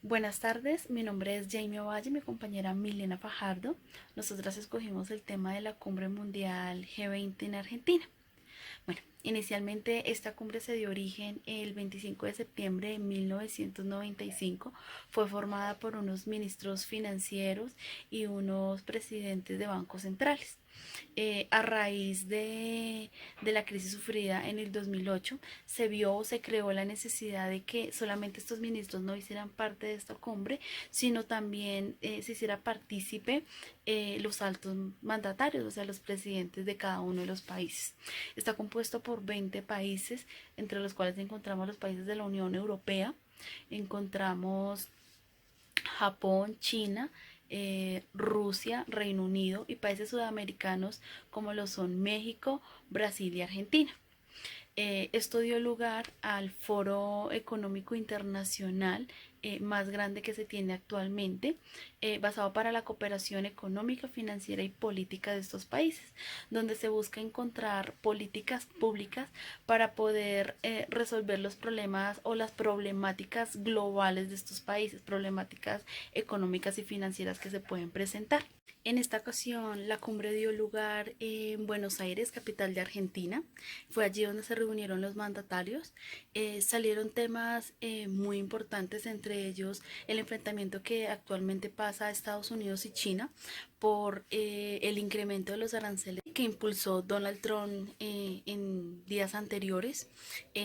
Buenas tardes, mi nombre es Jamie Ovalle y mi compañera Milena Fajardo. Nosotras escogimos el tema de la Cumbre Mundial G20 en Argentina. Bueno, inicialmente esta cumbre se dio origen el 25 de septiembre de 1995. Fue formada por unos ministros financieros y unos presidentes de bancos centrales. A raíz de la crisis sufrida en el 2008, se creó la necesidad de que solamente estos ministros no hicieran parte de esta cumbre, sino también se hiciera partícipe los altos mandatarios, o sea, los presidentes de cada uno de los países. Está compuesto por 20 países, entre los cuales encontramos los países de la Unión Europea, encontramos Japón, China, Rusia, Reino Unido y países sudamericanos como lo son México, Brasil y Argentina. Esto dio lugar al Foro Económico Internacional más grande que se tiene actualmente, basado para la cooperación económica, financiera y política de estos países, donde se busca encontrar políticas públicas para poder resolver los problemas o las problemáticas globales de estos países, problemáticas económicas y financieras que se pueden presentar. En esta ocasión, la cumbre dio lugar en Buenos Aires, capital de Argentina. Fue allí donde se reunieron los mandatarios. Salieron temas muy importantes, entre ellos el enfrentamiento que actualmente pasa a Estados Unidos y China por el incremento de los aranceles que impulsó Donald Trump en días anteriores.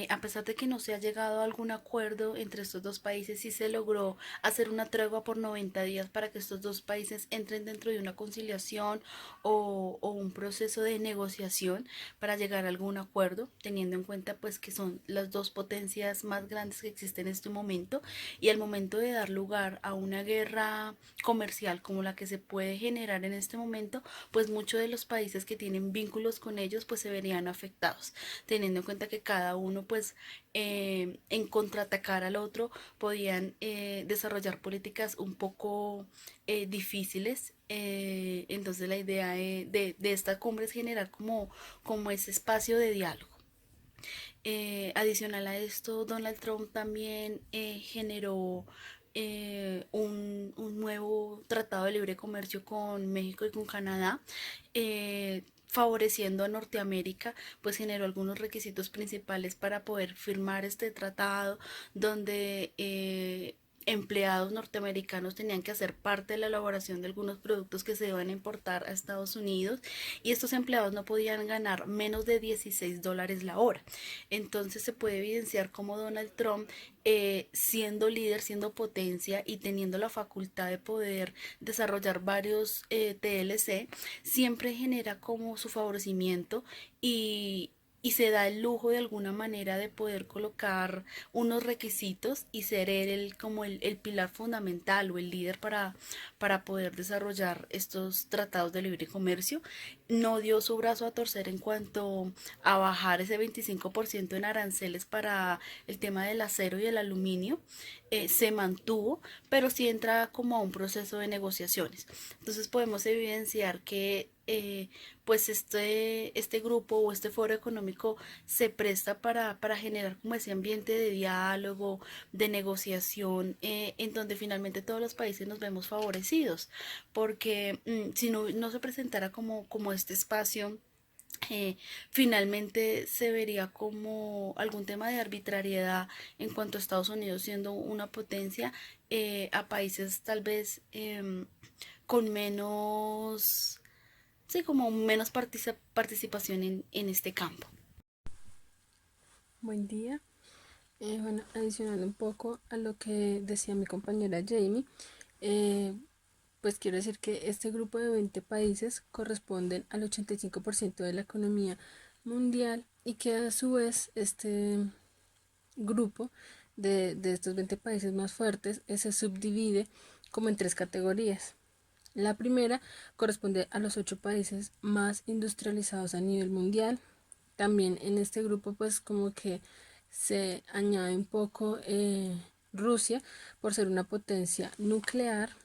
A pesar de que no se ha llegado a algún acuerdo entre estos dos países, sí se logró hacer una tregua por 90 días para que estos dos países entren dentro de una conciliación o un proceso de negociación para llegar a algún acuerdo, teniendo en cuenta pues que son las dos potencias más grandes que existen en este momento, y al momento de dar lugar a una guerra comercial como la que se puede generar en este momento, pues muchos de los países que tienen vínculos con ellos pues se verían afectados, teniendo en cuenta que cada uno pues en contraatacar al otro podían desarrollar políticas un poco difíciles. Entonces la idea de esta cumbre es generar como ese espacio de diálogo. Adicional a esto, Donald Trump también generó un nuevo tratado de libre comercio con México y con Canadá, favoreciendo a Norteamérica, pues generó algunos requisitos principales para poder firmar este tratado, donde empleados norteamericanos tenían que hacer parte de la elaboración de algunos productos que se iban a importar a Estados Unidos, y estos empleados no podían ganar menos de $16 la hora. Entonces se puede evidenciar cómo Donald Trump, siendo líder, siendo potencia y teniendo la facultad de poder desarrollar varios TLC, siempre genera como su favorecimiento y se da el lujo de alguna manera de poder colocar unos requisitos y ser él como el pilar fundamental o el líder para poder desarrollar estos tratados de libre comercio. No dio su brazo a torcer en cuanto a bajar ese 25% en aranceles para el tema del acero y el aluminio. Se mantuvo, pero sí entra como a un proceso de negociaciones. Entonces podemos evidenciar que pues este grupo o este foro económico se presta para generar como ese ambiente de diálogo, de negociación, en donde finalmente todos los países nos vemos favorecidos, porque si no se presentara como este espacio, finalmente se vería como algún tema de arbitrariedad en cuanto a Estados Unidos siendo una potencia, a países tal vez con menos, sí, como menos participación en este campo. Buen día. Bueno, adicionando un poco a lo que decía mi compañera Jamie, eh, pues quiero decir que este grupo de 20 países corresponden al 85% de la economía mundial y que a su vez este grupo de estos 20 países más fuertes se subdivide como en tres categorías. La primera corresponde a los 8 países más industrializados a nivel mundial. También en este grupo pues como que se añade un poco Rusia por ser una potencia nuclear.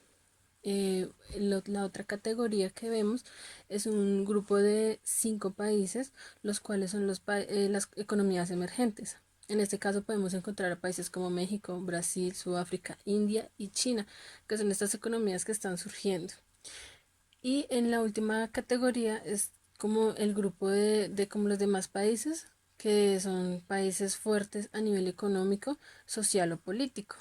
La otra categoría que vemos es un grupo de 5 países, los cuales son las economías emergentes. En este caso podemos encontrar a países como México, Brasil, Sudáfrica, India y China, que son estas economías que están surgiendo. Y en la última categoría es como el grupo de como los demás países, que son países fuertes a nivel económico, social o político.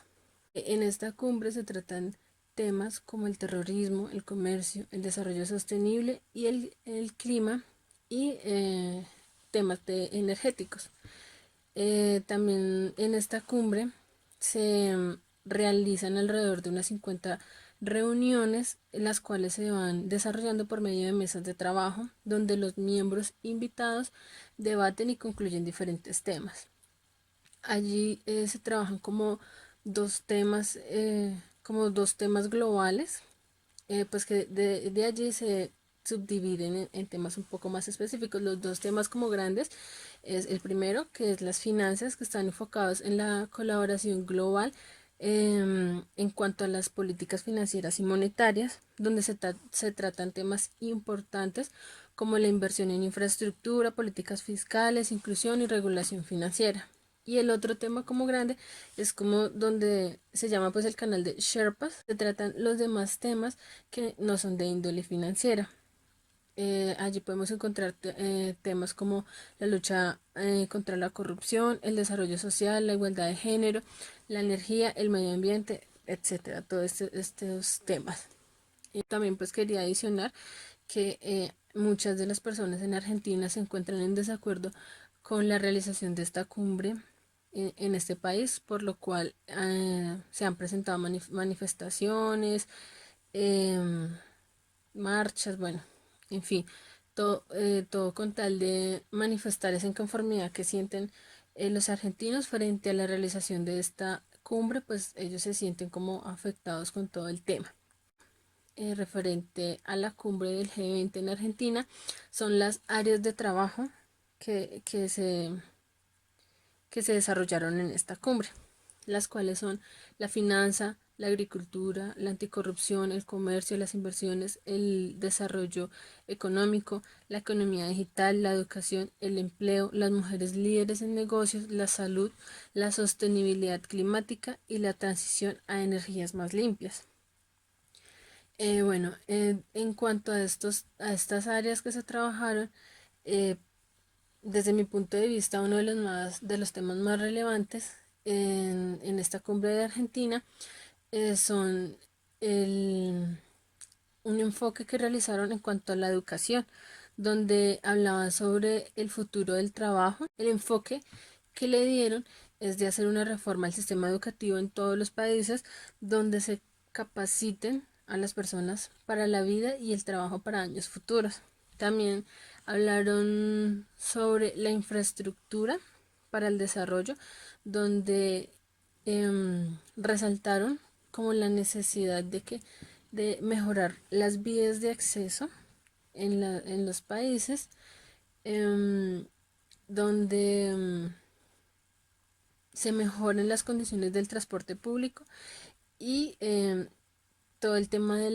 En esta cumbre se tratan temas como el terrorismo, el comercio, el desarrollo sostenible y el clima y temas energéticos. También en esta cumbre se realizan alrededor de unas 50 reuniones, en las cuales se van desarrollando por medio de mesas de trabajo, donde los miembros invitados debaten y concluyen diferentes temas. Allí se trabajan como dos temas globales, pues que de allí se subdividen en temas un poco más específicos. Los dos temas como grandes es el primero, que es las finanzas, que están enfocados en la colaboración global en cuanto a las políticas financieras y monetarias, donde se tratan temas importantes como la inversión en infraestructura, políticas fiscales, inclusión y regulación financiera. Y el otro tema como grande es como donde se llama pues el canal de Sherpas. Se tratan los demás temas que no son de índole financiera. Allí podemos encontrar temas como la lucha contra la corrupción, el desarrollo social, la igualdad de género, la energía, el medio ambiente, etcétera, todos estos temas. Y también pues quería adicionar que muchas de las personas en Argentina se encuentran en desacuerdo con la realización de esta cumbre en este país, por lo cual se han presentado manifestaciones, em, marchas, bueno, en fin, todo con tal de manifestar esa inconformidad que sienten los argentinos frente a la realización de esta cumbre, pues ellos se sienten como afectados con todo el tema. Referente a la cumbre del G20 en Argentina son las áreas de trabajo que, que se, que se desarrollaron en esta cumbre, las cuales son la finanza, la agricultura, la anticorrupción, el comercio, las inversiones, el desarrollo económico, la economía digital, la educación, el empleo, las mujeres líderes en negocios, la salud, la sostenibilidad climática y la transición a energías más limpias. Bueno, en cuanto a estas áreas que se trabajaron, eh, desde mi punto de vista, uno de los temas más relevantes en esta cumbre de Argentina son el, un enfoque que realizaron en cuanto a la educación, donde hablaban sobre el futuro del trabajo. El enfoque que le dieron es de hacer una reforma al sistema educativo en todos los países, donde se capaciten a las personas para la vida y el trabajo para años futuros. También hablaron sobre la infraestructura para el desarrollo, donde resaltaron como la necesidad de mejorar las vías de acceso en los países em, donde se mejoren las condiciones del transporte público y todo el tema de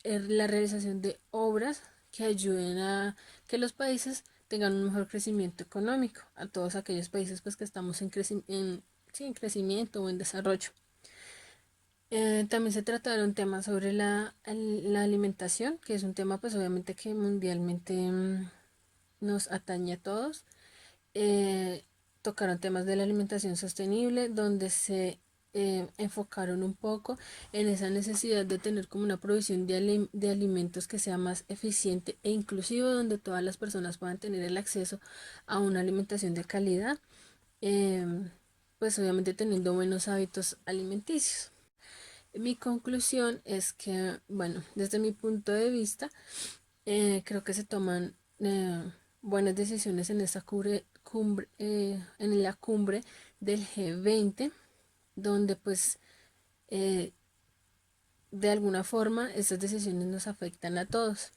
la realización de obras que ayuden a que los países tengan un mejor crecimiento económico, a todos aquellos países pues que estamos sí, en crecimiento o en desarrollo. También se trataron temas sobre la alimentación, que es un tema pues obviamente que mundialmente nos atañe a todos. Eh, Tocaron temas de la alimentación sostenible, donde se enfocaron un poco en esa necesidad de tener como una provisión de alimentos que sea más eficiente e inclusivo, donde todas las personas puedan tener el acceso a una alimentación de calidad, pues obviamente teniendo buenos hábitos alimenticios. Mi conclusión es que, bueno, desde mi punto de vista, creo que se toman buenas decisiones en esta en la cumbre del G20, donde pues eh, de alguna forma estas decisiones nos afectan a todos.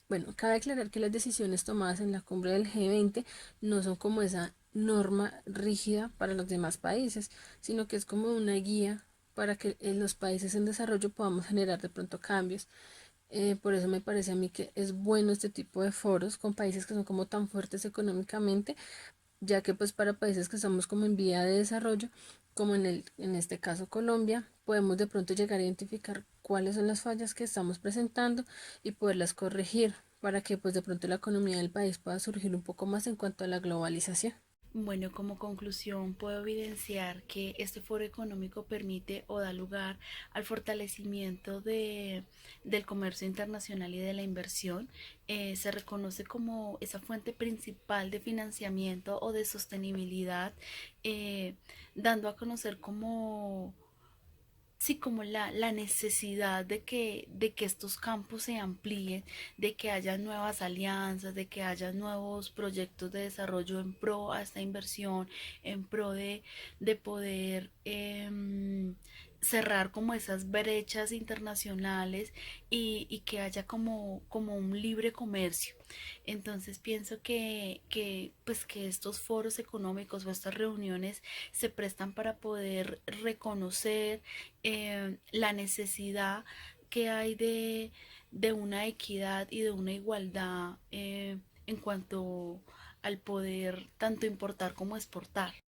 Bueno, cabe aclarar que las decisiones tomadas en la cumbre del G20 no son como esa norma rígida para los demás países, sino que es como una guía para que en los países en desarrollo podamos generar de pronto cambios. Por eso me parece a mí que es bueno este tipo de foros con países que son como tan fuertes económicamente, ya que pues para países que estamos como en vía de desarrollo, como en este caso Colombia, podemos de pronto llegar a identificar cuáles son las fallas que estamos presentando y poderlas corregir para que pues de pronto la economía del país pueda surgir un poco más en cuanto a la globalización. Bueno, como conclusión, puedo evidenciar que este foro económico permite o da lugar al fortalecimiento del comercio internacional y de la inversión. Se reconoce como esa fuente principal de financiamiento o de sostenibilidad, eh, dando a conocer como sí, como la necesidad de que estos campos se amplíen, de que haya nuevas alianzas, de que haya nuevos proyectos de desarrollo en pro a esta inversión, en pro de poder cerrar como esas brechas internacionales y que haya como un libre comercio. Entonces pienso pues que estos foros económicos o estas reuniones se prestan para poder reconocer la necesidad que hay de una equidad y de una igualdad en cuanto al poder tanto importar como exportar.